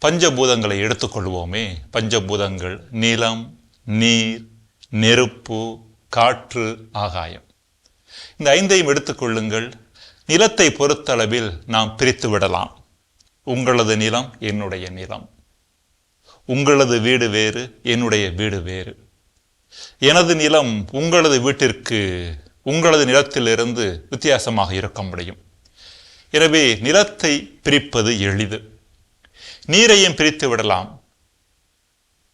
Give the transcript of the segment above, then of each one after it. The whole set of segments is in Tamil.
பஞ்சபூதங்களை எடுத்துக்கொள்வோமே. பஞ்சபூதங்கள் நிலம், நீர், நெருப்பு, காற்று, ஆகாயம். இந்த ஐந்தையும் எடுத்துக்கொள்ளுங்கள். நிலத்தை பொறுத்தளவில் நாம் பிரித்து விடலாம். உங்களது நிலம், என்னுடைய நிலம். உங்களது வீடு வேறு, என்னுடைய வீடு வேறு. எனது நிலம் உங்களது வீட்டிற்கு, உங்களது நிலத்திலிருந்து வித்தியாசமாக இருக்க முடியும். எனவே நிலத்தை பிரிப்பது எளிது. நீரையும் பிரித்து விடலாம்.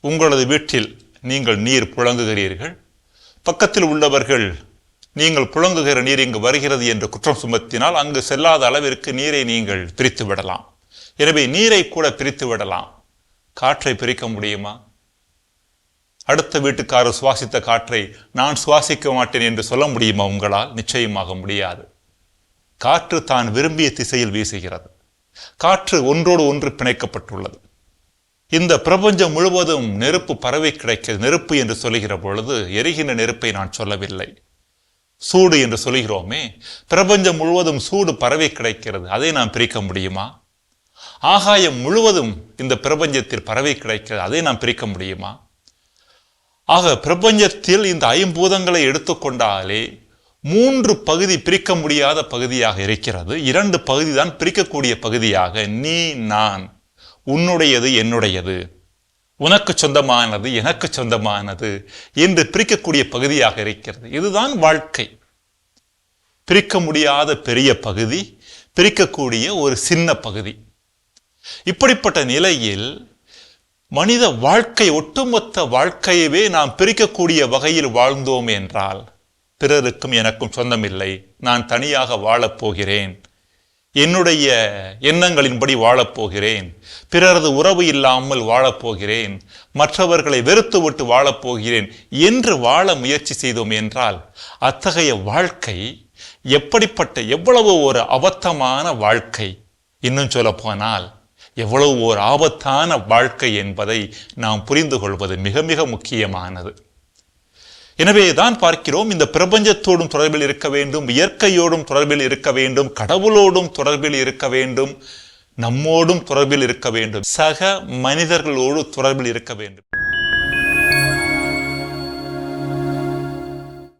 உங்களது வீட்டில் நீங்கள் நீர் புழங்குகிறீர்கள். பக்கத்தில் உள்ளவர்கள் நீங்கள் புழங்குகிற நீர் இங்கு வருகிறது என்று குற்றம் சுமத்தினால் அங்கு செல்லாத அளவிற்கு நீரை நீங்கள் பிரித்து விடலாம். எனவே நீரை கூட பிரித்து விடலாம். காற்றை பிரிக்க முடியுமா? அடுத்த வீட்டுக்காரர் சுவாசித்த காற்றை நான் சுவாசிக்க மாட்டேன் என்று சொல்ல முடியுமா உங்களால்? நிச்சயமாக முடியாது. காற்று தான் விரும்பிய திசையில் வீசுகிறது. காற்று ஒன்றோடு ஒன்று பிணைக்கப்பட்டுள்ளது. இந்த பிரபஞ்சம் முழுவதும் நெருப்பு பரவி கிடைக்கிறது. நெருப்பு என்று சொல்லுகிற பொழுது எரிகின்ற நெருப்பை நான் சொல்லவில்லை. சூடு என்று சொல்கிறோமே, பிரபஞ்சம் முழுவதும் சூடு பரவி கிடைக்கிறது. அதை நாம் பிரிக்க முடியுமா? ஆகாயம் முழுவதும் இந்த பிரபஞ்சத்தில் பரவி கிடைக்கிறது. அதை நாம் பிரிக்க முடியுமா? ஆக பிரபஞ்சத்தில் இந்த ஐம்பூதங்களை எடுத்துக்கொண்டாலே 3 பகுதி பிரிக்க முடியாத பகுதியாக இருக்கிறது. 2 பகுதி தான் பிரிக்கக்கூடிய பகுதியாக, நீ, நான், உன்னுடையது, என்னுடையது, உனக்கு சொந்தமானது, எனக்கு சொந்தமானது என்று பிரிக்கக்கூடிய பகுதியாக இருக்கிறது. இதுதான் வாழ்க்கை. பிரிக்க முடியாத பெரிய பகுதி, பிரிக்கக்கூடிய ஒரு சின்ன பகுதி. இப்படிப்பட்ட நிலையில் மனித வாழ்க்கை, ஒட்டுமொத்த வாழ்க்கையவே நாம் பிரிக்கக்கூடிய வகையில் வாழ்ந்தோம் என்றால், பிறருக்கும் எனக்கும் சொந்தமில்லை, நான் தனியாக வாழப்போகிறேன், என்னுடைய எண்ணங்களின்படி வாழப்போகிறேன், பிறரது உறவு இல்லாமல் வாழப்போகிறேன், மற்றவர்களை வெறுத்து விட்டு வாழப்போகிறேன் என்று வாழ முயற்சி செய்தோம் என்றால், அத்தகைய வாழ்க்கை எப்படிப்பட்ட, எவ்வளவு ஒரு அபத்தமான வாழ்க்கை, இன்னும் சொல்ல போனால் எவ்வளவு ஒரு ஆபத்தான வாழ்க்கை என்பதை நாம் புரிந்து கொள்வது மிக மிக முக்கியமானது. எனவே தான் பார்க்கிறோம், இந்த பிரபஞ்சத்தோடும் தொடர்பில் இருக்க வேண்டும், இயற்கையோடும் தொடர்பில் இருக்க வேண்டும், கடவுளோடும் தொடர்பில் இருக்க வேண்டும், நம்மோடும் தொடர்பில் இருக்க வேண்டும், சக மனிதர்களோடு தொடர்பில் இருக்க வேண்டும்.